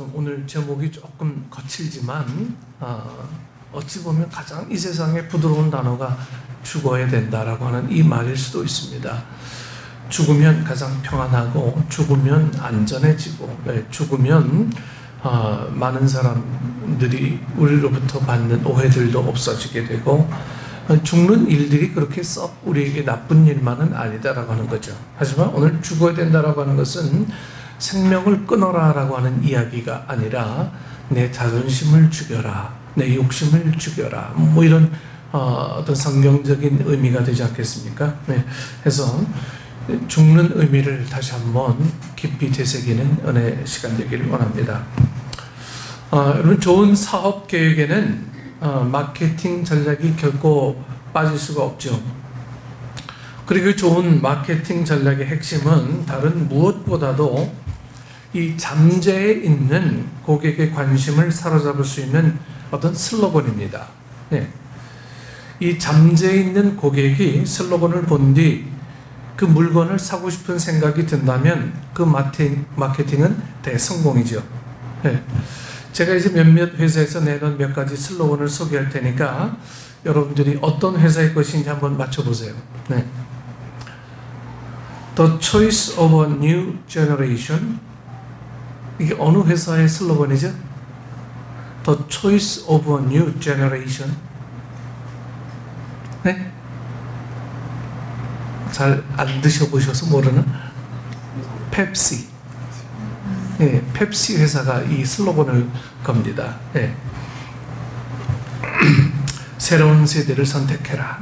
좀 오늘 제목이 조금 거칠지만 어찌 보면 가장 이 세상에 부드러운 단어가 죽어야 된다라고 하는 이 말일 수도 있습니다. 죽으면 가장 평안하고 죽으면 안전해지고 죽으면 많은 사람들이 우리로부터 받는 오해들도 없어지게 되고 죽는 일들이 그렇게 썩 우리에게 나쁜 일만은 아니다라고 하는 거죠. 하지만 오늘 죽어야 된다라고 하는 것은 생명을 끊어라라고 하는 이야기가 아니라 내 자존심을 죽여라, 내 욕심을 죽여라, 뭐 이런 어떤 성경적인 의미가 되지 않겠습니까? 네. 그래서 죽는 의미를 다시 한번 깊이 되새기는 은혜 시간 되기를 원합니다. 여러분, 좋은 사업 계획에는 마케팅 전략이 결코 빠질 수가 없죠. 그리고 좋은 마케팅 전략의 핵심은 다른 무엇보다도 이 잠재에 있는 고객의 관심을 사로잡을 수 있는 어떤 슬로건입니다. 네. 이 잠재에 있는 고객이 슬로건을 본 뒤 그 물건을 사고 싶은 생각이 든다면 그 마케팅은 대성공이죠. 네. 제가 이제 몇몇 회사에서 내놓은 몇 가지 슬로건을 소개할 테니까 여러분들이 어떤 회사의 것인지 한번 맞춰보세요. 네. The choice of a new generation. 이게 어느 회사의 슬로건이죠? The choice of a new generation. 네? 잘 안 드셔보셔서 모르나? 펩시. 네, 펩시 회사가 이 슬로건을 겁니다. 네. 새로운 세대를 선택해라.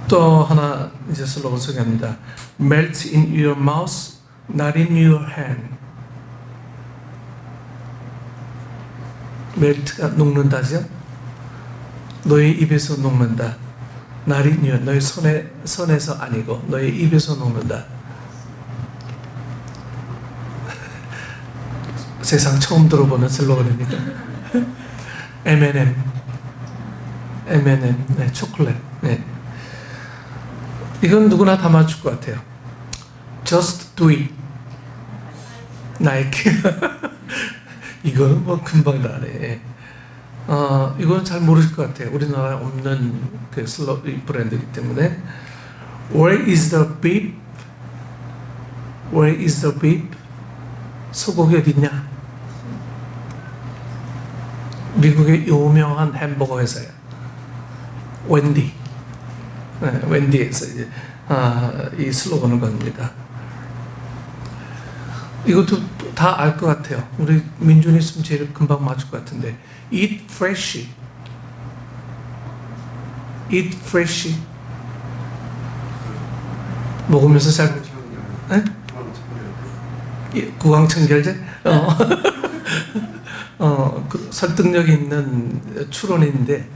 또 하나 이제 슬로건 소개합니다. Melt in your mouth, not in your hand. 멜트가 녹는다죠? 너의 입에서 녹는다. not in your, 너의 손에서 아니고 너의 입에서 녹는다. 세상 처음 들어보는 슬로건입니다. M&M, 네, 초콜릿. 네. 이건 누구나 다 맞출 것 같아요. Just do it. 나이키. 이거는 뭐 금방 나네. 이거는 잘 모르실 것 같아요. 우리나라에 없는 그 브랜드이기 때문에. Where is the beef? Where is the beef? 소고기 어디 있냐? 미국의 유명한 햄버거 회사예요. 웬디. 네, 웬디에서 이제 이 슬로건을 겁니다. 이것도 다 알 것 같아요. 우리 민준이 있으면 제일 금방 맞을 것 같은데. Eat fresh. Eat fresh. 먹으면서 잘. 네? 구강청결제? 그 설득력 있는 추론인데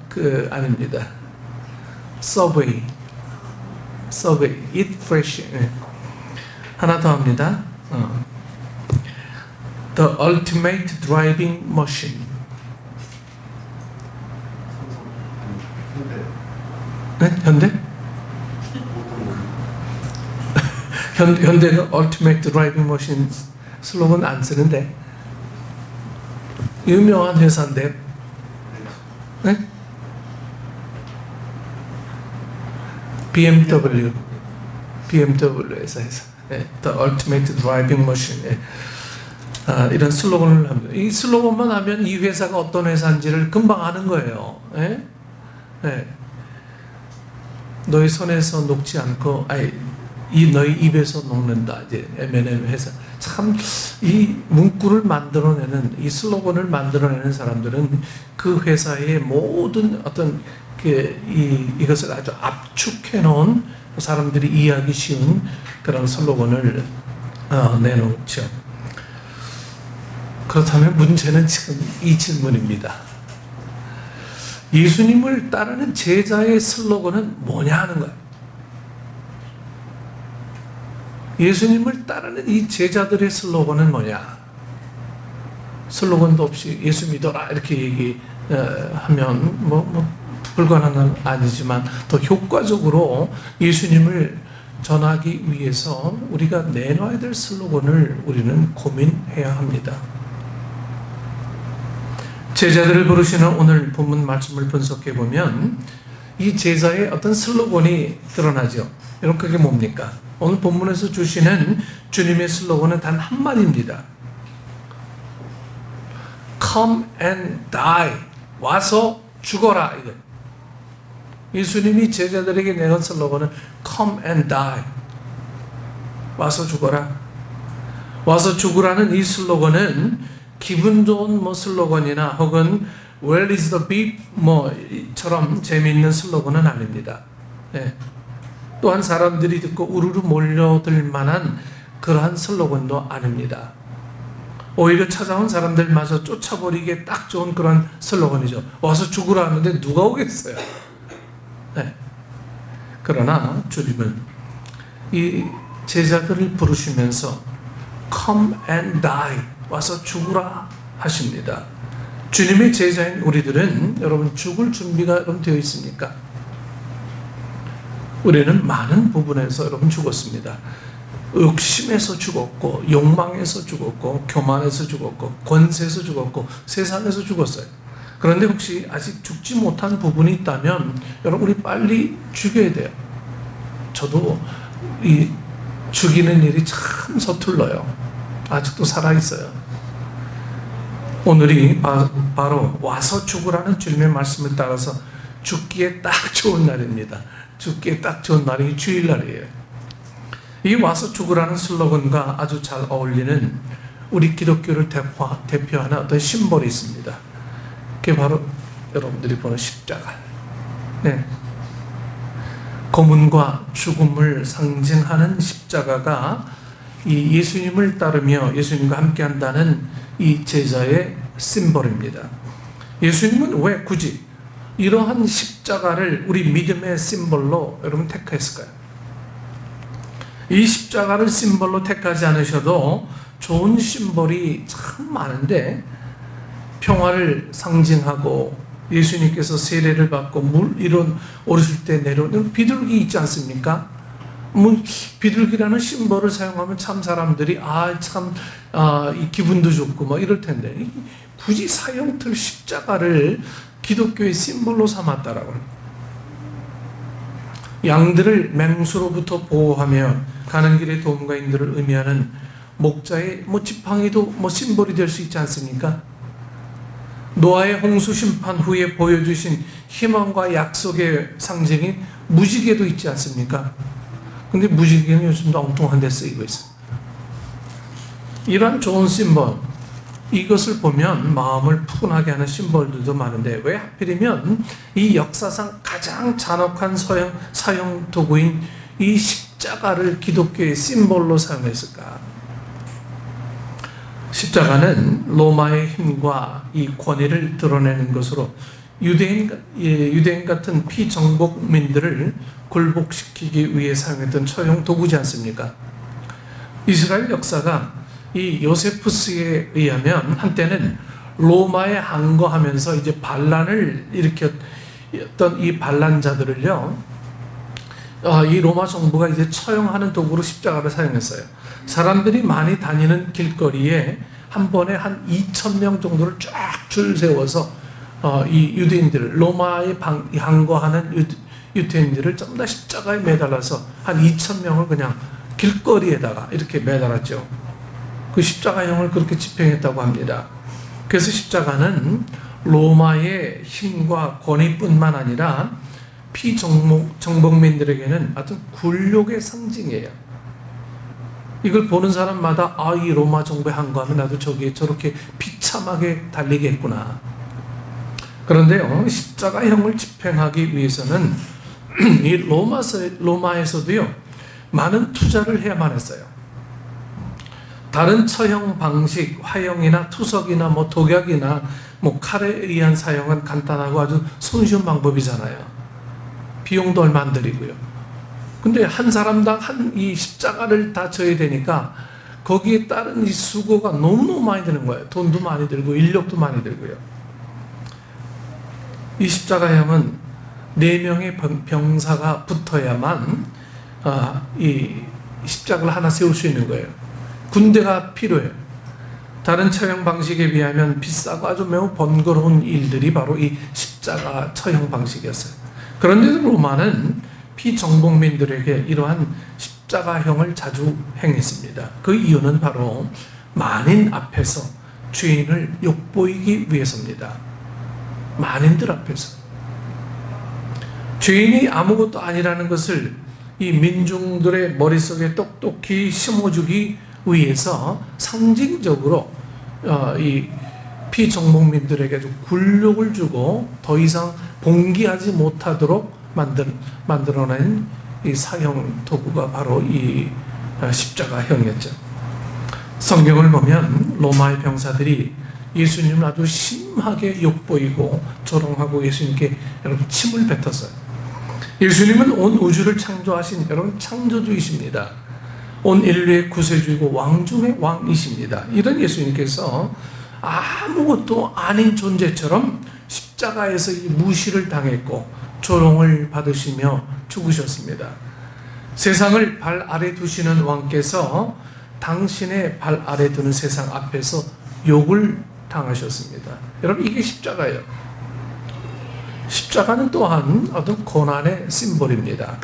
그 아닙니다. Subway. Eat fresh. 네. 하나 더 합니다. The ultimate driving machine. 네? 현대? 현대가 ultimate driving machine 슬로건 안 쓰는데 유명한 회사인데. 네? BMW 회사에서 네, The ultimate driving machine. 네. 이런 슬로건을 합니다. 이 슬로건만 하면 이 회사가 어떤 회사인지를 금방 아는 거예요. 네? 네. 너희 손에서 녹지 않고, 너희 입에서 녹는다. 이제 M&M 회사. 참, 이 문구를 만들어내는, 이 슬로건을 만들어내는 사람들은 그 회사의 모든 어떤 이것을 아주 압축해 놓은 사람들이 이해하기 쉬운 그런 슬로건을 내놓죠. 그렇다면 문제는 지금 이 질문입니다. 예수님을 따르는 제자의 슬로건은 뭐냐 하는 거예요. 예수님을 따르는 이 제자들의 슬로건은 뭐냐? 슬로건도 없이 예수 믿어라 이렇게 얘기하면 뭐 불가능한 건 아니지만 더 효과적으로 예수님을 전하기 위해서 우리가 내놔야 될 슬로건을 우리는 고민해야 합니다. 제자들을 부르시는 오늘 본문 말씀을 분석해 보면 이 제자의 어떤 슬로건이 드러나죠. 여러분 그게 뭡니까? 오늘 본문에서 주시는 주님의 슬로건은 단 한마디입니다. Come and die. 와서 죽어라. 이거. 예수님이 제자들에게 내건 슬로건은 Come and die. 와서 죽어라. 와서 죽으라는 이 슬로건은 기분 좋은 슬로건이나 혹은 Where is the beef? 처럼 재미있는 슬로건은 아닙니다. 네. 또한 사람들이 듣고 우르르 몰려들 만한 그러한 슬로건도 아닙니다. 오히려 찾아온 사람들마저 쫓아버리기에 딱 좋은 그런 슬로건이죠. 와서 죽으라 하는데 누가 오겠어요? 네. 그러나 주님은 이 제자들을 부르시면서 Come and die. 와서 죽으라 하십니다. 주님의 제자인 우리들은 여러분 죽을 준비가 여러분 되어 있습니까? 우리는 많은 부분에서 여러분 죽었습니다. 욕심에서 죽었고, 욕망에서 죽었고, 교만에서 죽었고, 권세에서 죽었고, 세상에서 죽었어요. 그런데 혹시 아직 죽지 못한 부분이 있다면 여러분 우리 빨리 죽여야 돼요. 저도 이 죽이는 일이 참 서툴러요. 아직도 살아있어요. 오늘이 바로 와서 죽으라는 주님의 말씀을 따라서 죽기에 딱 좋은 날입니다. 죽기에 딱 좋은 날이 주일날이에요. 이 와서 죽으라는 슬로건과 아주 잘 어울리는 우리 기독교를 대표하는 어떤 심볼이 있습니다. 그게 바로 여러분들이 보는 십자가. 네. 고문과 죽음을 상징하는 십자가가 이 예수님을 따르며 예수님과 함께한다는 이 제자의 심볼입니다. 예수님은 왜 굳이 이러한 십자가를 우리 믿음의 심볼로 여러분 택했을까요? 이 십자가를 심볼로 택하지 않으셔도 좋은 심볼이 참 많은데 평화를 상징하고 예수님께서 세례를 받고 물 위로 오르실 때 내려오는 비둘기 있지 않습니까? 비둘기라는 심볼을 사용하면 참 사람들이 이 기분도 좋고 이럴 텐데 굳이 사형틀 십자가를 기독교의 심볼로 삼았다라고. 양들을 맹수로부터 보호하며 가는 길의 도움과 인도를 의미하는 목자의 지팡이도 심볼이 될 수 있지 않습니까? 노아의 홍수 심판 후에 보여주신 희망과 약속의 상징이 무지개도 있지 않습니까? 근데 무지개는 요즘도 엉뚱한 데 쓰이고 있어요. 이러한 좋은 심볼, 이것을 보면 마음을 푸근하게 하는 심볼들도 많은데 왜 하필이면 이 역사상 가장 잔혹한 사형 도구인 이 십자가를 기독교의 심볼로 사용했을까? 십자가는 로마의 힘과 이 권위를 드러내는 것으로 유대인 같은 피정복민들을 굴복시키기 위해 사용했던 처형 도구지 않습니까? 이스라엘 역사가 이 요세푸스에 의하면 한때는 로마에 항거하면서 이제 반란을 일으켰던 이 반란자들을요, 이 로마 정부가 이제 처형하는 도구로 십자가를 사용했어요. 사람들이 많이 다니는 길거리에 한 번에 한 2,000명 정도를 쫙 줄 세워서 이 유대인들을, 로마에 항거하는 유대인들을 전부 다 십자가에 매달아서 한 2,000명을 그냥 길거리에다가 이렇게 매달았죠. 그 십자가형을 그렇게 집행했다고 합니다. 그래서 십자가는 로마의 힘과 권위뿐만 아니라 피정복민들에게는 어떤 굴욕의 상징이에요. 이걸 보는 사람마다 이 로마 정부에 항거하면 나도 저기에 저렇게 비참하게 달리겠구나. 그런데요, 십자가형을 집행하기 위해서는 이 로마에서도요 많은 투자를 해야만 했어요. 다른 처형 방식, 화형이나 투석이나 독약이나 칼에 의한 사형은 간단하고 아주 손쉬운 방법이잖아요. 비용도 얼마 안 들이고요. 근데 한 사람당 이 십자가를 다 져야 되니까 거기에 따른 이 수고가 너무너무 많이 드는 거예요. 돈도 많이 들고 인력도 많이 들고요. 이 십자가형은 4명의 병사가 붙어야만 이 십자가를 하나 세울 수 있는 거예요. 군대가 필요해요. 다른 처형 방식에 비하면 비싸고 아주 매우 번거로운 일들이 바로 이 십자가 처형 방식이었어요. 그런데도 로마는 피정복민들에게 이러한 십자가형을 자주 행했습니다. 그 이유는 바로 만인 앞에서 죄인을 욕보이기 위해서입니다. 만인들 앞에서 죄인이 아무것도 아니라는 것을 이 민중들의 머릿속에 똑똑히 심어주기 위해서 상징적으로 이 피정복민들에게 굴욕을 주고 더 이상 봉기하지 못하도록 만들어낸 이 사형 도구가 바로 이 십자가형이었죠. 성경을 보면 로마의 병사들이 예수님을 아주 심하게 욕보이고 조롱하고 예수님께 여러분 침을 뱉었어요. 예수님은 온 우주를 창조하신 여러분 창조주이십니다. 온 인류의 구세주이고 왕 중의 왕이십니다. 이런 예수님께서 아무것도 아닌 존재처럼 십자가에서 이 무시를 당했고 조롱을 받으시며 죽으셨습니다. 세상을 발 아래 두시는 왕께서 당신의 발 아래 두는 세상 앞에서 욕을 당하셨습니다. 여러분 이게 십자가예요. 십자가는 또한 어떤 고난의 심볼입니다.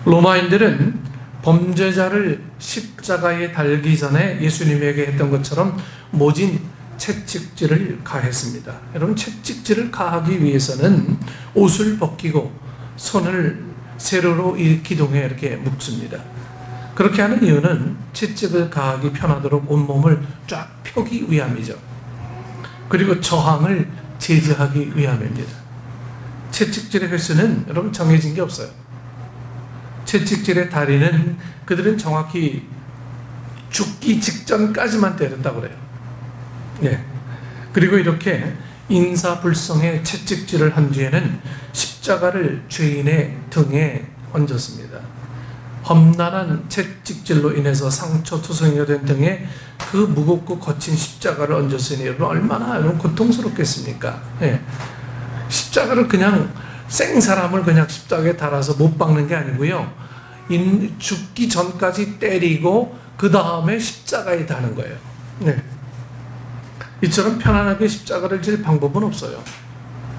로마인들은 범죄자를 십자가에 달기 전에 예수님에게 했던 것처럼 모진 채찍질을 가했습니다. 여러분 채찍질을 가하기 위해서는 옷을 벗기고 손을 세로로 이 기둥에 이렇게 묶습니다. 그렇게 하는 이유는 채찍을 가하기 편하도록 온몸을 쫙 펴기 위함이죠. 그리고 저항을 제지하기 위함입니다. 채찍질의 횟수는 여러분 정해진 게 없어요. 채찍질의 다리는 그들은 정확히 죽기 직전까지만 때렸다고 그래요. 네. 그리고 이렇게 인사불성의 채찍질을 한 뒤에는 십자가를 죄인의 등에 얹었습니다. 험난한 채찍질로 인해서 상처투성이가 된 등에 그 무겁고 거친 십자가를 얹었으니 여러분 얼마나 여러분 고통스럽겠습니까? 네. 십자가를 그냥 생사람을 그냥 십자가에 달아서 못 박는 게 아니고요. 죽기 전까지 때리고 그 다음에 십자가에 다는 거예요. 네. 이처럼 편안하게 십자가를 질 방법은 없어요.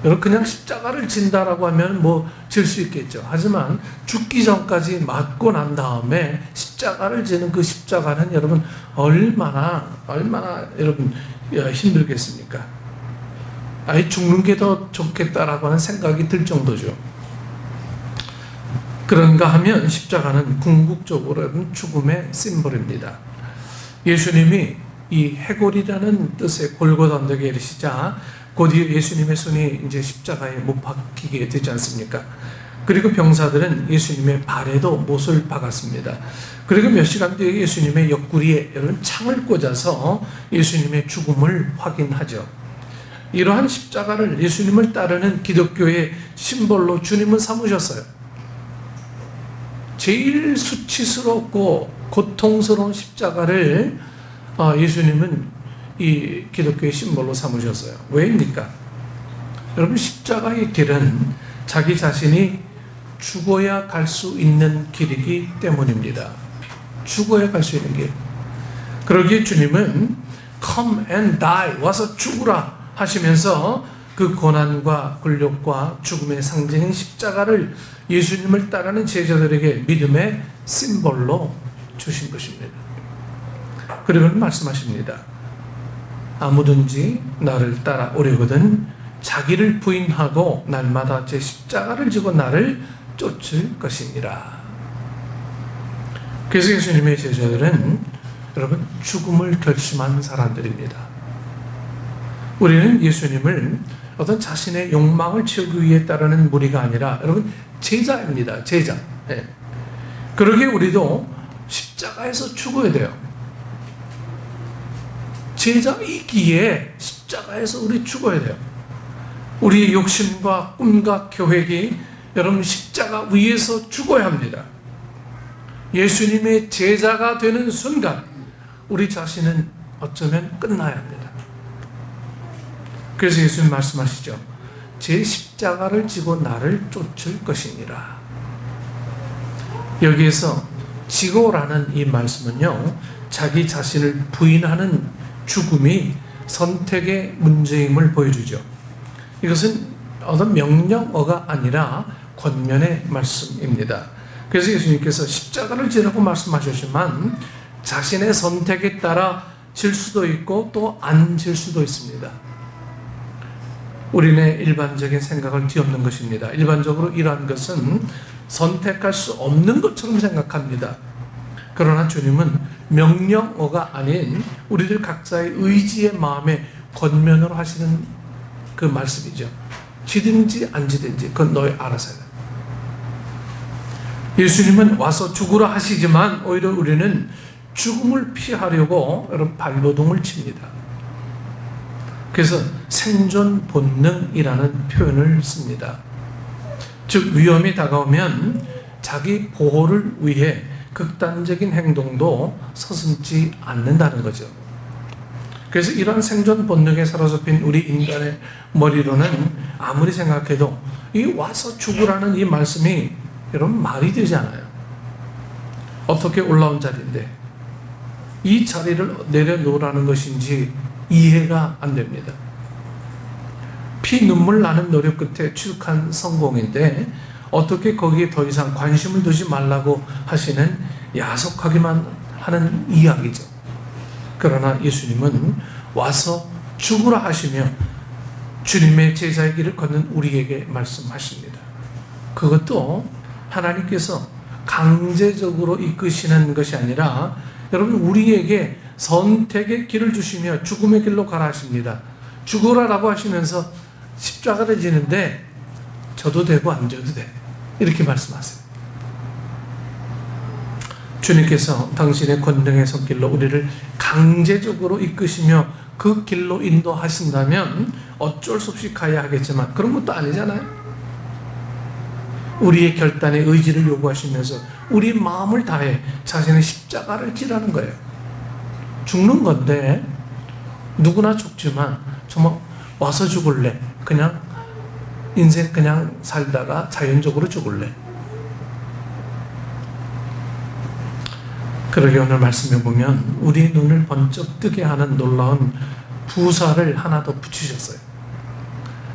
여러분 그냥 십자가를 진다라고 하면 뭐 질 수 있겠죠. 하지만 죽기 전까지 맞고 난 다음에 십자가를 지는 그 십자가는 여러분 얼마나 여러분 힘들겠습니까? 아예 죽는 게 더 좋겠다라고 하는 생각이 들 정도죠. 그런가 하면 십자가는 궁극적으로 죽음의 심볼입니다. 예수님이 이 해골이라는 뜻의 골고다 언덕에 이르시자 곧 예수님의 손이 이제 십자가에 못 박히게 되지 않습니까? 그리고 병사들은 예수님의 발에도 못을 박았습니다. 그리고 몇 시간 뒤에 예수님의 옆구리에 이런 창을 꽂아서 예수님의 죽음을 확인하죠. 이러한 십자가를 예수님을 따르는 기독교의 심볼로 주님은 삼으셨어요. 제일 수치스럽고 고통스러운 십자가를 예수님은 이 기독교의 심볼로 삼으셨어요. 왜입니까? 여러분 십자가의 길은 자기 자신이 죽어야 갈 수 있는 길이기 때문입니다. 죽어야 갈 수 있는 길. 그러기에 주님은 Come and die, 와서 죽으라 하시면서 그 고난과 굴욕과 죽음의 상징인 십자가를 예수님을 따르는 제자들에게 믿음의 심볼로 주신 것입니다. 그리고 말씀하십니다. 아무든지 나를 따라오려거든 자기를 부인하고 날마다 제 십자가를 지고 나를 쫓을 것이니라. 그래서 예수님의 제자들은 여러분 죽음을 결심한 사람들입니다. 우리는 예수님을 어떤 자신의 욕망을 채우기 위해 따르는 무리가 아니라 여러분 제자입니다. 제자. 네. 그러기에 우리도 십자가에서 죽어야 돼요. 제자이기에 십자가에서 우리 죽어야 돼요. 우리의 욕심과 꿈과 계획이 여러분 십자가 위에서 죽어야 합니다. 예수님의 제자가 되는 순간 우리 자신은 어쩌면 끝나야 합니다. 그래서 예수님 말씀하시죠. 제 십자가를 지고 나를 쫓을 것이니라. 여기에서 지고라는 이 말씀은요, 자기 자신을 부인하는 죽음이 선택의 문제임을 보여주죠. 이것은 어떤 명령어가 아니라 권면의 말씀입니다. 그래서 예수님께서 십자가를 지라고 말씀하셨지만 자신의 선택에 따라 질 수도 있고 또 안 질 수도 있습니다. 우리의 일반적인 생각을 뒤엎는 것입니다. 일반적으로 이러한 것은 선택할 수 없는 것처럼 생각합니다. 그러나 주님은 명령어가 아닌 우리들 각자의 의지의 마음에 권면으로 하시는 그 말씀이죠. 지든지 안 지든지 그건 너희 알아서 해라. 예수님은 와서 죽으라 하시지만 오히려 우리는 죽음을 피하려고 여러분 발버둥을 칩니다. 그래서 생존 본능이라는 표현을 씁니다. 즉 위험이 다가오면 자기 보호를 위해 극단적인 행동도 서슴지 않는다는 거죠. 그래서 이런 생존 본능에 사로잡힌 우리 인간의 머리로는 아무리 생각해도 이 와서 죽으라는 이 말씀이 여러분 말이 되지 않아요. 어떻게 올라온 자리인데 이 자리를 내려놓으라는 것인지 이해가 안 됩니다. 피 눈물 나는 노력 끝에 취득한 성공인데 어떻게 거기에 더 이상 관심을 두지 말라고 하시는 야속하기만 하는 이야기죠. 그러나 예수님은 와서 죽으라 하시며 주님의 제자의 길을 걷는 우리에게 말씀하십니다. 그것도 하나님께서 강제적으로 이끄시는 것이 아니라 여러분 우리에게 선택의 길을 주시며 죽음의 길로 가라 하십니다. 죽으라라고 하시면서 십자가를 지는데 져도 되고 안 져도 돼. 이렇게 말씀하세요. 주님께서 당신의 권능의 손길로 우리를 강제적으로 이끄시며 그 길로 인도하신다면 어쩔 수 없이 가야 하겠지만 그런 것도 아니잖아요. 우리의 결단에 의지를 요구하시면서 우리 마음을 다해 자신의 십자가를 지라는 거예요. 죽는 건데 누구나 죽지만 정말 와서 죽을래? 그냥 인생 그냥 살다가 자연적으로 죽을래? 그러게 오늘 말씀해 보면 우리 눈을 번쩍 뜨게 하는 놀라운 부사를 하나 더 붙이셨어요.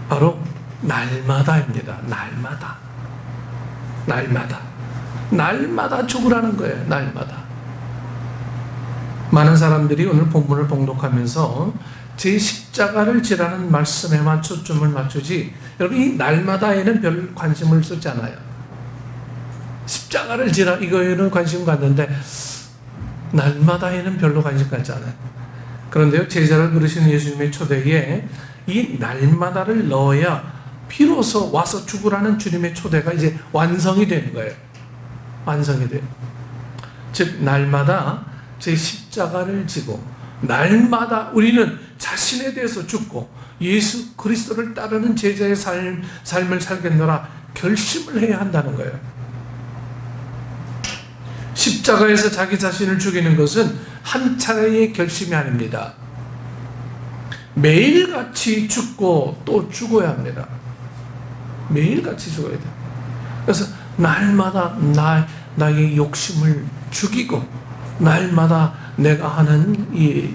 바로 날마다입니다. 날마다 죽으라는 거예요. 날마다. 많은 사람들이 오늘 본문을 봉독하면서 제 십자가를 지라는 말씀에만 초점을 맞추지 여러분 이 날마다에는 별 관심을 쏟지 않아요. 십자가를 지라 이거에는 관심 갖는데 날마다에는 별로 관심 갖지 않아요. 그런데요 제자를 부르시는 예수님의 초대에 이 날마다를 넣어야 비로소 와서 죽으라는 주님의 초대가 이제 완성이 되는 거예요. 완성이 돼요. 즉 날마다 제 십자가를 지고 날마다 우리는 자신에 대해서 죽고 예수 그리스도를 따르는 제자의 삶을 살겠노라 결심을 해야 한다는 거예요. 십자가에서 자기 자신을 죽이는 것은 한 차례의 결심이 아닙니다. 매일같이 죽고 또 죽어야 합니다. 매일같이 죽어야 돼요. 그래서 날마다 나의 욕심을 죽이고 날마다 내가 하는 이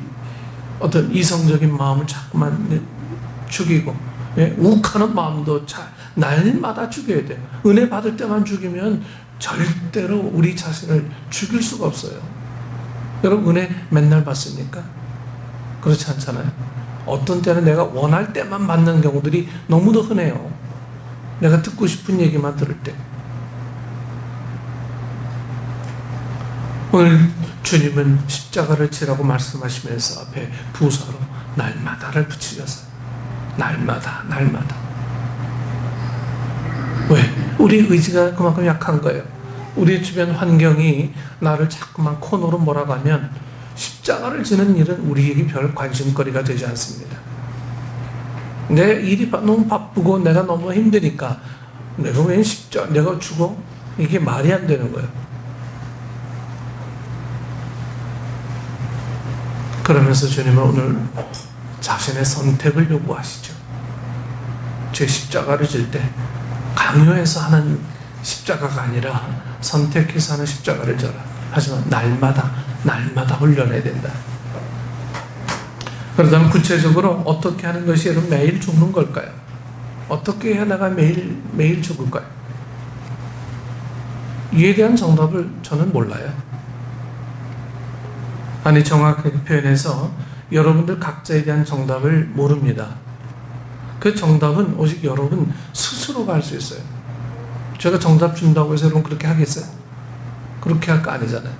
어떤 이성적인 마음을 자꾸만 죽이고 욱하는 마음도 날마다 죽여야 돼요. 은혜 받을 때만 죽이면 절대로 우리 자신을 죽일 수가 없어요. 여러분 은혜 맨날 받습니까? 그렇지 않잖아요. 어떤 때는 내가 원할 때만 받는 경우들이 너무도 흔해요. 내가 듣고 싶은 얘기만 들을 때. 오늘 주님은 십자가를 지라고 말씀하시면서 앞에 부사로 날마다를 붙이셨어요. 날마다. 왜? 우리 의지가 그만큼 약한 거예요. 우리 주변 환경이 나를 자꾸만 코너로 몰아가면 십자가를 지는 일은 우리에게 별 관심거리가 되지 않습니다. 내 일이 너무 바쁘고 내가 너무 힘드니까 내가 왜 내가 죽어? 이게 말이 안 되는 거예요. 그러면서 주님은 오늘 자신의 선택을 요구하시죠. 제 십자가를 질 때 강요해서 하는 십자가가 아니라 선택해서 하는 십자가를 져라. 하지만 날마다 훈련해야 된다. 그러다면 구체적으로 어떻게 하는 것이 여러분 매일 죽는 걸까요? 어떻게 해야 내가 매일 죽을까요? 이에 대한 정답을 저는 몰라요. 아니, 정확하게 표현해서 여러분들 각자에 대한 정답을 모릅니다. 그 정답은 오직 여러분 스스로가 할 수 있어요. 제가 정답 준다고 해서 여러분 그렇게 하겠어요? 그렇게 할 거 아니잖아요.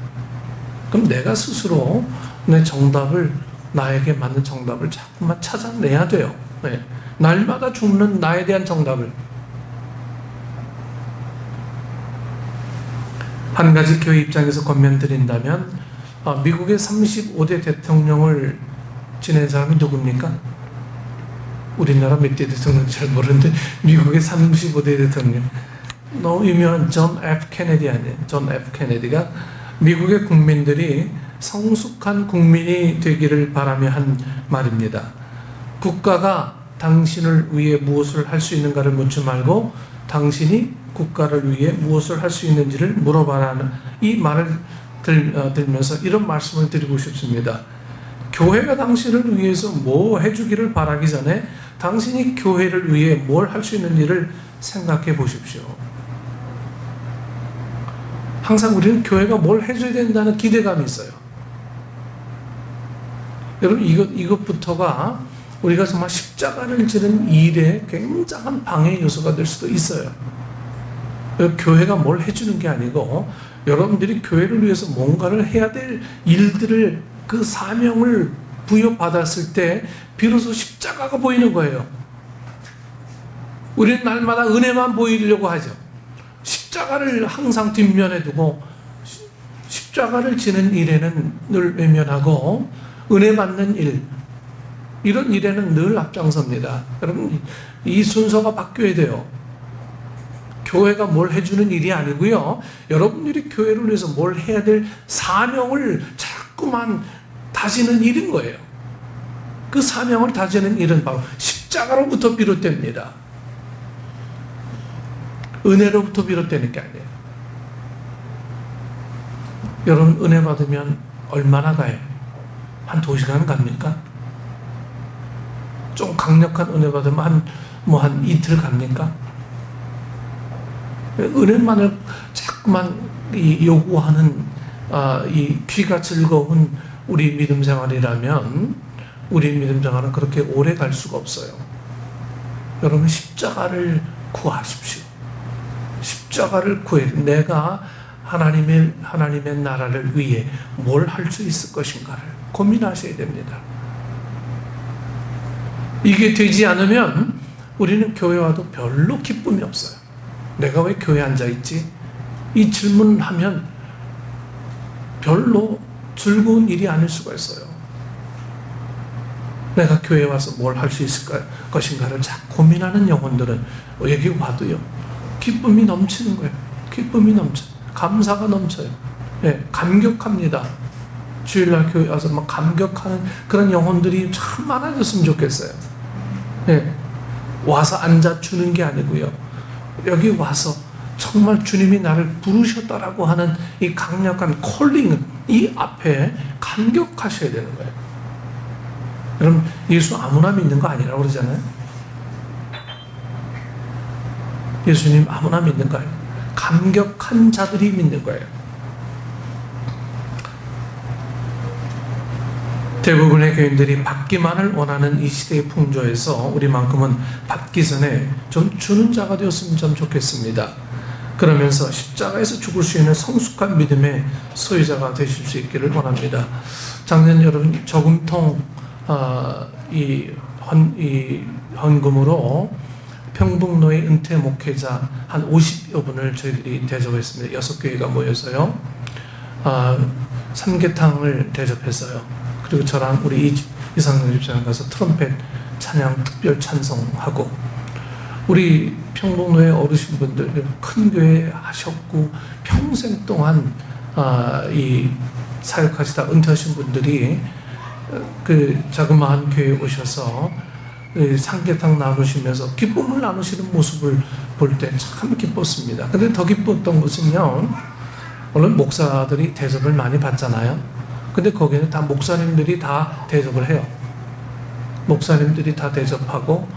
그럼 내가 스스로 내 정답을, 나에게 맞는 정답을 자꾸만 찾아내야 돼요. 네. 날마다 죽는 나에 대한 정답을. 한 가지 교회 입장에서 권면드린다면, 미국의 35대 대통령을 지낸 사람이 누굽니까? 우리나라 몇 대 대통령인지 잘 모르는데 미국의 35대 대통령, 너무 유명한 존 F 케네디 아니에요? 존 F 케네디가 미국의 국민들이 성숙한 국민이 되기를 바라며 한 말입니다. 국가가 당신을 위해 무엇을 할 수 있는가를 묻지 말고 당신이 국가를 위해 무엇을 할 수 있는지를 물어봐라는 이 말을 들면서 이런 말씀을 드리고 싶습니다. 교회가 당신을 위해서 뭐 해주기를 바라기 전에 당신이 교회를 위해 뭘 할 수 있는지를 생각해 보십시오. 항상 우리는 교회가 뭘 해줘야 된다는 기대감이 있어요. 여러분, 이것부터가 우리가 정말 십자가를 지는 일에 굉장한 방해 요소가 될 수도 있어요. 교회가 뭘 해주는 게 아니고 여러분들이 교회를 위해서 뭔가를 해야 될 일들을, 그 사명을 부여받았을 때 비로소 십자가가 보이는 거예요. 우리는 날마다 은혜만 보이려고 하죠. 십자가를 항상 뒷면에 두고 십자가를 지는 일에는 늘 외면하고 은혜 받는 일, 이런 일에는 늘 앞장섭니다. 여러분, 이 순서가 바뀌어야 돼요. 교회가 뭘 해주는 일이 아니고요, 여러분들이 교회를 위해서 뭘 해야 될 사명을 자꾸만 다지는 일인 거예요. 그 사명을 다지는 일은 바로 십자가로부터 비롯됩니다. 은혜로부터 비롯되는 게 아니에요. 여러분, 은혜 받으면 얼마나 가요? 한 2시간 갑니까? 좀 강력한 은혜 받으면 한 이틀 갑니까? 은혜만을 자꾸만 요구하는 이 귀가 즐거운 우리 믿음 생활이라면 우리 믿음 생활은 그렇게 오래 갈 수가 없어요. 여러분, 십자가를 구하십시오. 십자가를 구해 내가 하나님의 나라를 위해 뭘 할 수 있을 것인가를 고민하셔야 됩니다. 이게 되지 않으면 우리는 교회 와도 별로 기쁨이 없어요. 내가 왜 교회에 앉아있지? 이 질문하면 별로 즐거운 일이 아닐 수가 있어요. 내가 교회에 와서 뭘 할 수 있을 것인가를 자꾸 고민하는 영혼들은 여기 와도요, 기쁨이 넘치는 거예요. 기쁨이 넘쳐요. 감사가 넘쳐요. 예, 감격합니다. 주일날 교회 와서 막 감격하는 그런 영혼들이 참 많아졌으면 좋겠어요. 예, 와서 앉아주는 게 아니고요, 여기 와서 정말 주님이 나를 부르셨다라고 하는 이 강력한 콜링, 이 앞에 감격하셔야 되는 거예요. 여러분, 예수 아무나 믿는 거 아니라고 그러잖아요. 예수님 아무나 믿는 거예요. 감격한 자들이 믿는 거예요. 대부분의 교인들이 받기만을 원하는 이 시대의 풍조에서 우리만큼은 받기 전에 좀 주는 자가 되었으면 좀 좋겠습니다. 그러면서 십자가에서 죽을 수 있는 성숙한 믿음의 소유자가 되실 수 있기를 원합니다. 작년 여러분 저금통 이 헌금으로 평북로의 은퇴 목회자 한 50여 분을 저희들이 대접했습니다. 6교회가 모여서요, 삼계탕을 대접했어요. 그리고 저랑 우리 이상영 집사님 가서 트럼펫 찬양 특별 찬송하고, 우리 평북로의 어르신분들 큰 교회 하셨고 평생 동안 이 사역하시다 은퇴하신 분들이 그 자그마한 교회에 오셔서 삼계탕 나누시면서 기쁨을 나누시는 모습을 볼 때 참 기뻤습니다. 근데 더 기뻤던 것은요, 물론 목사들이 대접을 많이 받잖아요. 근데 거기는 다 목사님들이 다 대접을 해요. 목사님들이 다 대접하고,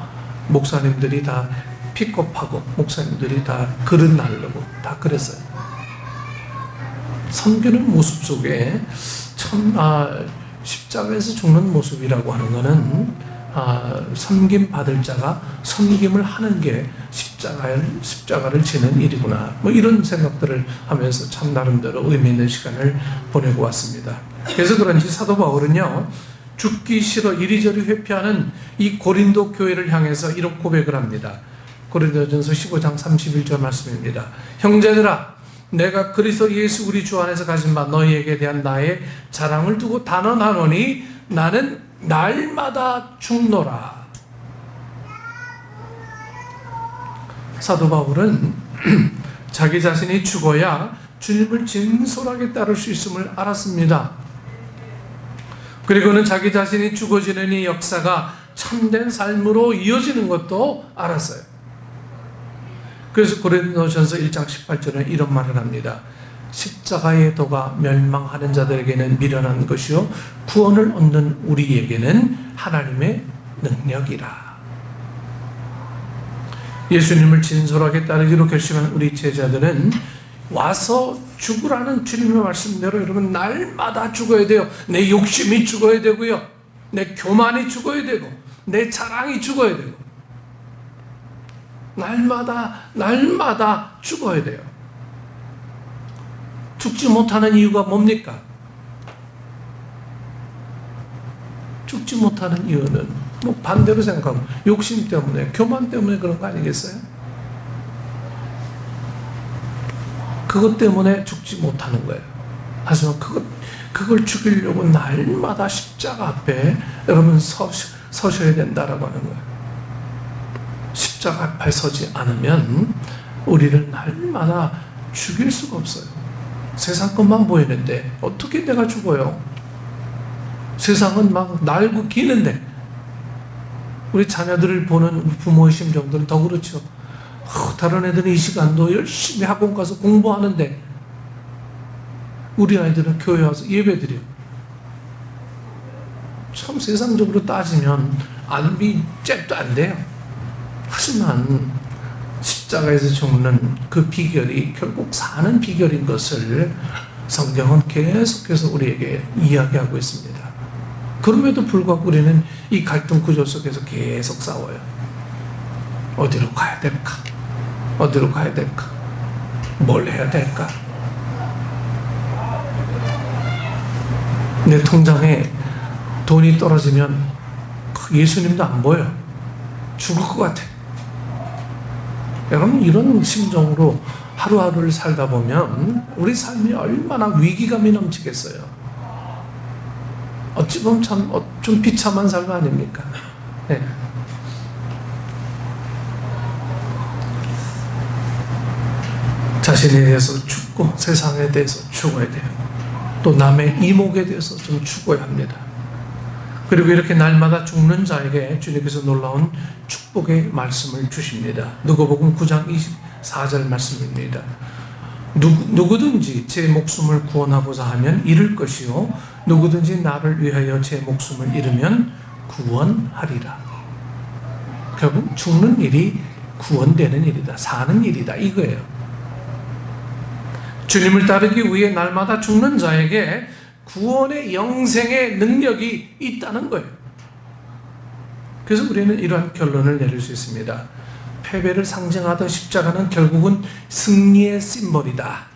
목사님들이 다 픽업하고, 목사님들이 다 그릇 나르고 다 그랬어요. 섬기는 모습 속에 참 십자가에서 죽는 모습이라고 하는 것은 섬김 받을 자가 섬김을 하는 게 십자가를 지는 일이구나, 뭐 이런 생각들을 하면서 참 나름대로 의미 있는 시간을 보내고 왔습니다. 그래서 그런지 사도 바울은요, 죽기 싫어 이리저리 회피하는 이 고린도 교회를 향해서 이런 고백을 합니다. 고린도전서 15장 31절 말씀입니다. 형제들아, 내가 그리스도 예수 우리 주 안에서 가진 바 너희에게 대한 나의 자랑을 두고 단언하노니 나는 날마다 죽노라. 사도 바울은 자기 자신이 죽어야 주님을 진솔하게 따를 수 있음을 알았습니다. 그리고는 자기 자신이 죽어지는 이 역사가 참된 삶으로 이어지는 것도 알았어요. 그래서 고린도전서 1장 18절에 이런 말을 합니다. 십자가의 도가 멸망하는 자들에게는 미련한 것이요 구원을 얻는 우리에게는 하나님의 능력이라. 예수님을 진솔하게 따르기로 결심한 우리 제자들은 와서 죽으라는 주님의 말씀대로 여러분 날마다 죽어야 돼요. 내 욕심이 죽어야 되고요, 내 교만이 죽어야 되고, 내 자랑이 죽어야 되고, 날마다 죽어야 돼요. 죽지 못하는 이유가 뭡니까? 죽지 못하는 이유는 뭐 반대로 생각하면 욕심 때문에, 교만 때문에 그런 거 아니겠어요? 그것 때문에 죽지 못하는 거예요. 하지만 그걸 죽이려고 날마다 십자가 앞에 여러분 서셔야 된다라고 하는 거예요. 십자가 앞에 서지 않으면 우리를 날마다 죽일 수가 없어요. 세상 것만 보이는데 어떻게 내가 죽어요? 세상은 막 날고 기는데, 우리 자녀들을 보는 부모의 심정들은 더 그렇죠. 다른 애들은 이 시간도 열심히 학원 가서 공부하는데 우리 아이들은 교회 와서 예배드려요. 참 세상적으로 따지면 안비 잽도 안 돼요. 하지만 십자가에서 죽는 그 비결이 결국 사는 비결인 것을 성경은 계속해서 우리에게 이야기하고 있습니다. 그럼에도 불구하고 우리는 이 갈등 구조 속에서 계속 싸워요. 어디로 가야 될까? 어디로 가야 될까? 뭘 해야 될까? 내 통장에 돈이 떨어지면 예수님도 안 보여. 죽을 것 같아. 여러분, 이런 심정으로 하루하루를 살다 보면 우리 삶이 얼마나 위기감이 넘치겠어요. 어찌 보면 좀 비참한 삶 아닙니까? 네. 자신에 대해서 죽고 세상에 대해서 죽어야 돼요. 또 남의 이목에 대해서 좀 죽어야 합니다. 그리고 이렇게 날마다 죽는 자에게 주님께서 놀라운 축복의 말씀을 주십니다. 누가복음 9장 24절 말씀입니다. 누구든지 제 목숨을 구원하고자 하면 잃을 것이요 누구든지 나를 위하여 제 목숨을 잃으면 구원하리라. 결국 죽는 일이 구원되는 일이다, 사는 일이다, 이거예요. 주님을 따르기 위해 날마다 죽는 자에게 구원의 영생의 능력이 있다는 거예요. 그래서 우리는 이러한 결론을 내릴 수 있습니다. 패배를 상징하던 십자가는 결국은 승리의 심벌이다.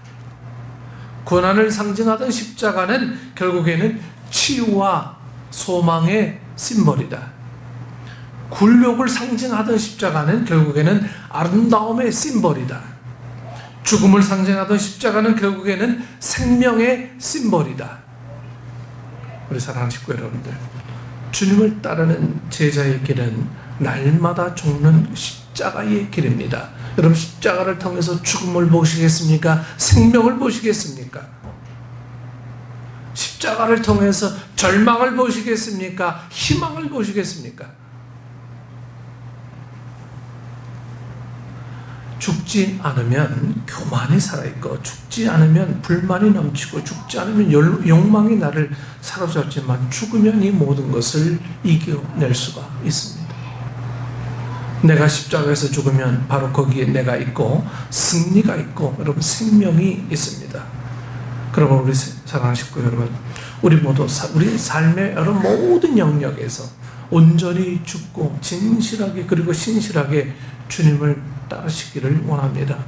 고난을 상징하던 십자가는 결국에는 치유와 소망의 심벌이다. 굴욕을 상징하던 십자가는 결국에는 아름다움의 심벌이다. 죽음을 상징하던 십자가는 결국에는 생명의 심벌이다. 우리 사랑하는 식구 여러분들, 주님을 따르는 제자의 길은 날마다 죽는 십자가의 길입니다. 여러분, 십자가를 통해서 죽음을 보시겠습니까? 생명을 보시겠습니까? 십자가를 통해서 절망을 보시겠습니까? 희망을 보시겠습니까? 죽지 않으면 교만이 살아있고, 죽지 않으면 불만이 넘치고, 죽지 않으면 욕망이 나를 사로잡지만, 죽으면 이 모든 것을 이겨낼 수가 있습니다. 내가 십자가에서 죽으면 바로 거기에 내가 있고 승리가 있고, 여러분, 생명이 있습니다. 그러면 우리 사랑하는 식구 여러분, 우리 모두 우리 삶의 여러 모든 영역에서 온전히 죽고 진실하게 그리고 신실하게 주님을 따르시기를 원합니다.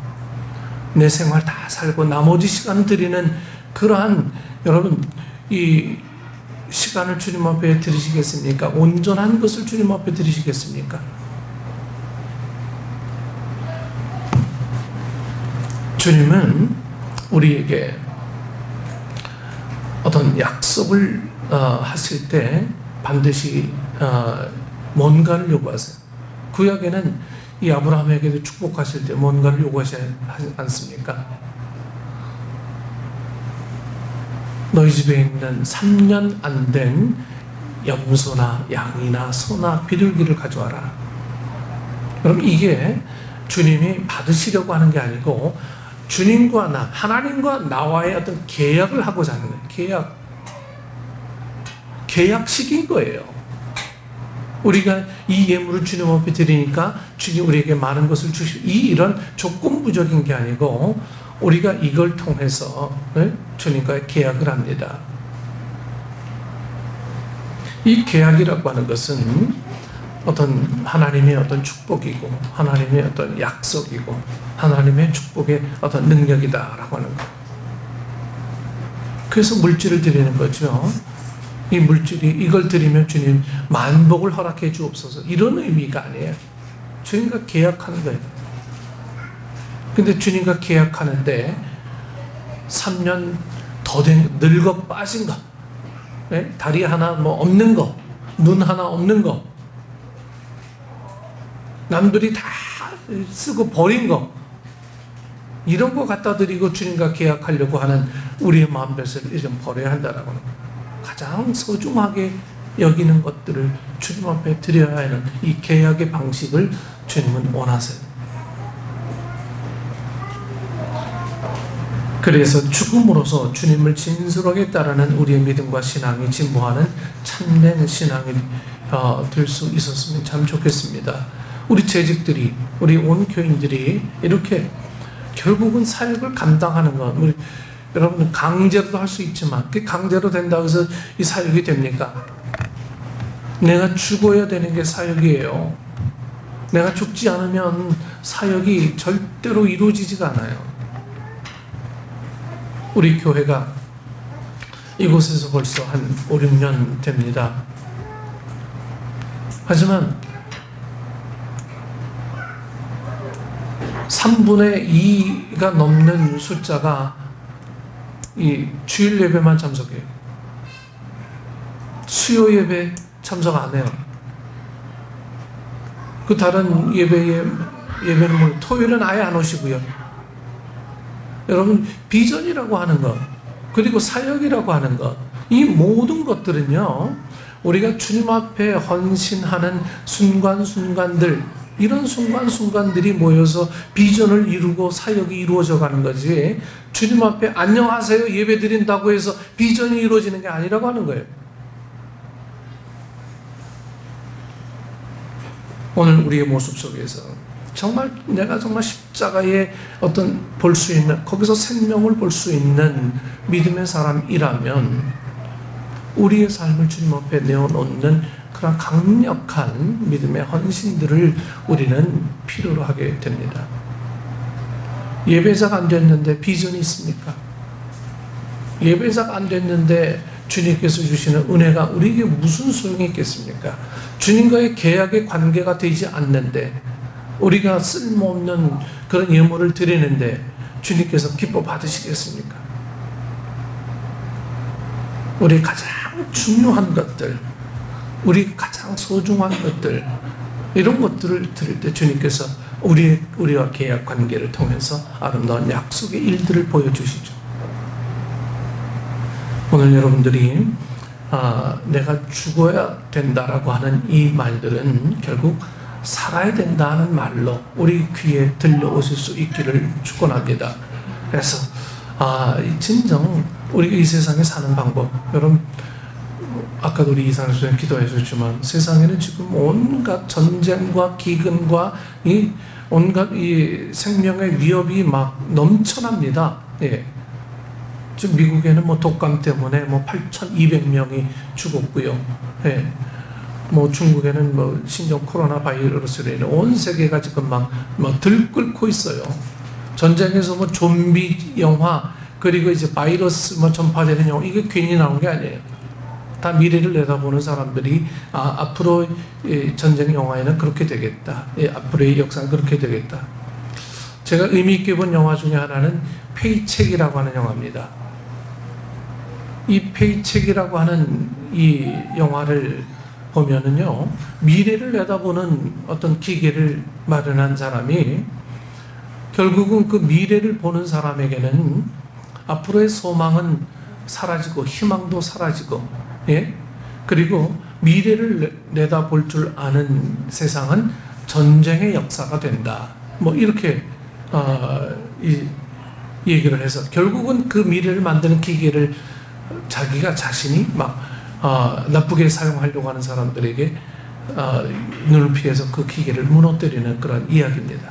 내 생활 다 살고 나머지 시간 드리는 그러한, 여러분, 이 시간을 주님 앞에 드리시겠습니까? 온전한 것을 주님 앞에 드리시겠습니까? 주님은 우리에게 어떤 약속을 하실 때 반드시 뭔가를 요구하세요. 구약에는 이 아브라함에게도 축복하실 때 뭔가를 요구하지 않습니까? 너희 집에 있는 3년 안 된 염소나 양이나 소나 비둘기를 가져와라. 그럼 이게 주님이 받으시려고 하는 게 아니고 주님과 나, 하나님과 나와의 어떤 계약을 하고자 하는 거예요. 계약식인 거예요. 우리가 이 예물을 주님 앞에 드리니까 주님 우리에게 많은 것을 주시고, 이런 조건부적인 게 아니고 우리가 이걸 통해서 주님과의 계약을 합니다. 이 계약이라고 하는 것은 어떤 하나님의 어떤 축복이고, 하나님의 어떤 약속이고, 하나님의 축복의 어떤 능력이다라고 하는 것. 그래서 물질을 드리는 거죠. 이 물질이, 이걸 드리면 주님 만복을 허락해 주옵소서, 이런 의미가 아니에요. 주님과 계약하는 거예요. 근데 주님과 계약하는데 3년 더 된 늙어 빠진 거, 다리 하나 뭐 없는 거, 눈 하나 없는 거, 남들이 다 쓰고 버린 거, 이런 거 갖다 드리고 주님과 계약하려고 하는 우리의 마음밭을 좀 버려야 한다라고 하는 거예요. 가장 소중하게 여기는 것들을 주님 앞에 드려야 하는 이 계약의 방식을 주님은 원하세요. 그래서 죽음으로써 주님을 진실하게 따르는 우리의 믿음과 신앙이 진보하는 참된 신앙이 될 수 있었으면 참 좋겠습니다. 우리 재직들이, 우리 온 교인들이 이렇게 결국은 사역을 감당하는 것, 우리 여러분 강제로도 할 수 있지만, 그게 강제로 된다고 해서 이 사역이 됩니까? 내가 죽어야 되는 게 사역이에요. 내가 죽지 않으면 사역이 절대로 이루어지지가 않아요. 우리 교회가 이곳에서 벌써 한 5, 6년 됩니다. 하지만 3분의 2가 넘는 숫자가 이 주일 예배만 참석해요. 수요 예배 참석 안 해요. 그 다른 예배는 뭐 토요일은 아예 안 오시고요. 여러분, 비전이라고 하는 것, 그리고 사역이라고 하는 것, 이 모든 것들은요, 우리가 주님 앞에 헌신하는 순간순간들, 이런 순간순간들이 모여서 비전을 이루고 사역이 이루어져 가는 거지, 주님 앞에 안녕하세요 예배 드린다고 해서 비전이 이루어지는 게 아니라고 하는 거예요. 오늘 우리의 모습 속에서 정말 내가 정말 십자가에 어떤 볼 수 있는, 거기서 생명을 볼 수 있는 믿음의 사람이라면 우리의 삶을 주님 앞에 내어놓는 그런 강력한 믿음의 헌신들을 우리는 필요로 하게 됩니다. 예배자가 안 됐는데 비전이 있습니까? 예배자가 안 됐는데 주님께서 주시는 은혜가 우리에게 무슨 소용이 있겠습니까? 주님과의 계약의 관계가 되지 않는데, 우리가 쓸모없는 그런 예물을 드리는데 주님께서 기뻐 받으시겠습니까? 우리 가장 중요한 것들, 우리 가장 소중한 것들, 이런 것들을 드릴 때 주님께서 우리와 계약 관계를 통해서 아름다운 약속의 일들을 보여주시죠. 오늘 여러분들이 내가 죽어야 된다라고 하는 이 말들은 결국 살아야 된다는 말로 우리 귀에 들려오실 수 있기를 축원합니다. 그래서 진정 우리가 이 세상에 사는 방법, 여러분 아까도 우리 이상수 선생님 기도해 주셨지만 세상에는 지금 온갖 전쟁과 기근과 이 온갖 이 생명의 위협이 막 넘쳐납니다. 예. 지금 미국에는 뭐 독감 때문에 뭐 8,200명이 죽었고요. 예. 뭐 중국에는 뭐 신종 코로나 바이러스로 인해 온 세계가 지금 막 들끓고 있어요. 전쟁에서 뭐 좀비 영화, 그리고 이제 바이러스 뭐 전파되는 영화, 이게 괜히 나온 게 아니에요. 다 미래를 내다보는 사람들이 앞으로 전쟁 영화에는 그렇게 되겠다. 앞으로의 역사는 그렇게 되겠다. 제가 의미 있게 본 영화 중에 하나는 페이첵이라고 하는 영화입니다. 이 페이첵이라고 하는 이 영화를 보면은요, 미래를 내다보는 어떤 기계를 마련한 사람이 결국은 그 미래를 보는 사람에게는 앞으로의 소망은 사라지고 희망도 사라지고, 예? 그리고 미래를 내다볼 줄 아는 세상은 전쟁의 역사가 된다. 뭐 이렇게 이 얘기를 해서 결국은 그 미래를 만드는 기계를 자기가 자신이 막 나쁘게 사용하려고 하는 사람들에게 눈을 피해서 그 기계를 무너뜨리는 그런 이야기입니다.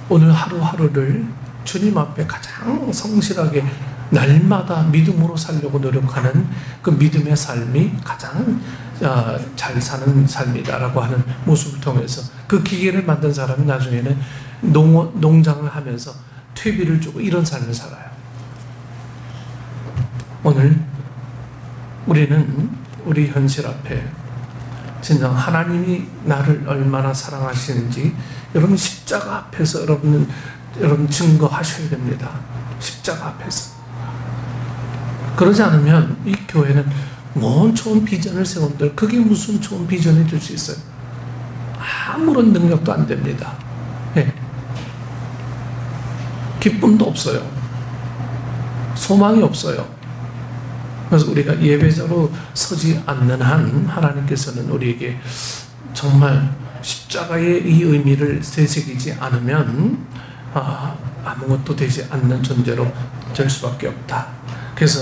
오늘 하루하루를 주님 앞에 가장 성실하게 날마다 믿음으로 살려고 노력하는 그 믿음의 삶이 가장 잘 사는 삶이다라고 하는 모습을 통해서 그 기계를 만든 사람이 나중에는 농장을 하면서 퇴비를 주고 이런 삶을 살아요. 오늘 우리는 우리 현실 앞에 진정 하나님이 나를 얼마나 사랑하시는지 여러분 십자가 앞에서 여러분 증거하셔야 됩니다. 십자가 앞에서. 그러지 않으면 이 교회는 뭔 좋은 비전을 세운들 그게 무슨 좋은 비전이 될 수 있어요? 아무런 능력도 안 됩니다. 네. 기쁨도 없어요. 소망이 없어요. 그래서 우리가 예배자로 서지 않는 한 하나님께서는 우리에게 정말 십자가의 이 의미를 되새기지 않으면 아무것도 되지 않는 존재로 될 수밖에 없다. 그래서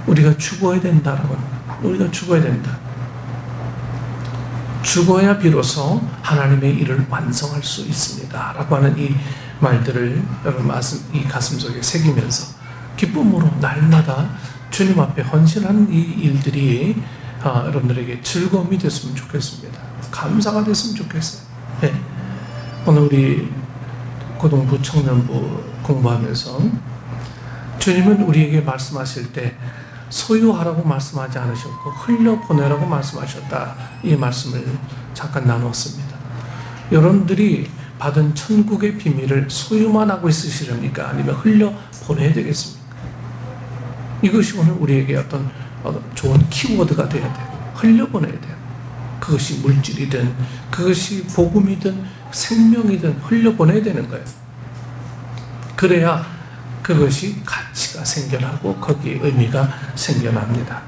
우리가 죽어야 된다라고 합니다. 우리가 죽어야 된다. 죽어야 비로소 하나님의 일을 완성할 수 있습니다. 라고 하는 이 말들을 여러분 이 가슴속에 새기면서 기쁨으로 날마다 주님 앞에 헌신하는 이 일들이 여러분들에게 즐거움이 됐으면 좋겠습니다. 감사가 됐으면 좋겠어요. 네. 오늘 우리 고등부 청년부 공부하면서 주님은 우리에게 말씀하실 때 소유하라고 말씀하지 않으셨고 흘려보내라고 말씀하셨다. 이 말씀을 잠깐 나눴습니다. 여러분들이 받은 천국의 비밀을 소유만 하고 있으시렵니까? 아니면 흘려보내야 되겠습니까? 이것이 오늘 우리에게 어떤 좋은 키워드가 돼야 돼요. 흘려보내야 돼요. 그것이 물질이든 그것이 복음이든 생명이든 흘려보내야 되는 거예요. 그래야 그것이 가치가 생겨나고 거기에 의미가 생겨납니다.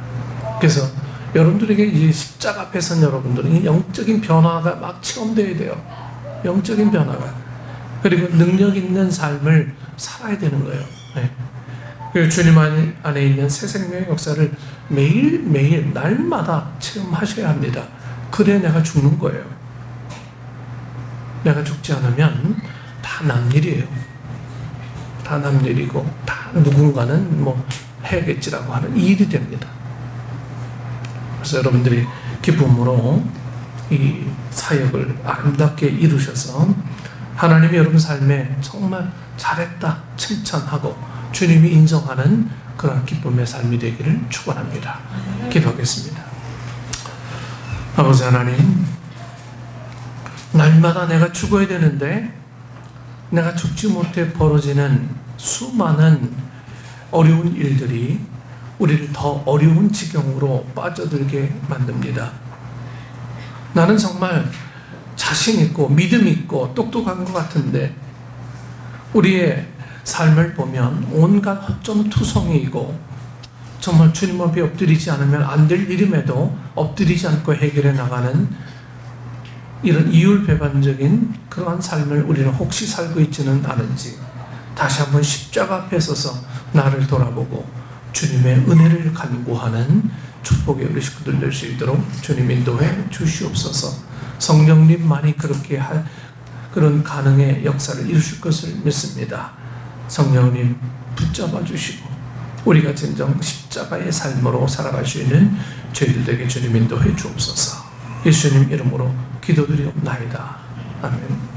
그래서 여러분들에게 이 십자가 앞에 선 여러분들은 이 영적인 변화가 막 체험되어야 돼요. 영적인 변화가. 그리고 능력 있는 삶을 살아야 되는 거예요. 네. 그리고 주님 안에 있는 새 생명의 역사를 매일매일 날마다 체험하셔야 합니다. 그래야 내가 죽는 거예요. 내가 죽지 않으면 다 남일이에요. 다 남일이고 다 누군가는 뭐 해야겠지라고 하는 일이 됩니다. 그래서 여러분들이 기쁨으로 이 사역을 아름답게 이루셔서 하나님이 여러분 삶에 정말 잘했다 칭찬하고 주님이 인정하는 그런 기쁨의 삶이 되기를 축원합니다. 기도하겠습니다. 아버지 하나님, 날마다 내가 죽어야 되는데 내가 죽지 못해 벌어지는 수많은 어려운 일들이 우리를 더 어려운 지경으로 빠져들게 만듭니다. 나는 정말 자신 있고 믿음 있고 똑똑한 것 같은데 우리의 삶을 보면 온갖 허점투성이이고 정말 주님 앞에 엎드리지 않으면 안 될 일임에도 엎드리지 않고 해결해 나가는 이런 이율배반적인 그러한 삶을 우리는 혹시 살고 있지는 않은지 다시 한번 십자가 앞에 서서 나를 돌아보고 주님의 은혜를 간구하는 축복의 우리 식구들 될 수 있도록 주님 인도해 주시옵소서. 성령님만이 그렇게 그런 가능의 역사를 이루실 것을 믿습니다. 성령님 붙잡아 주시고 우리가 진정 십자가의 삶으로 살아갈 수 있는 저희들에게 주님 인도해 주옵소서. 예수님 이름으로 기도드리옵나이다. 아멘.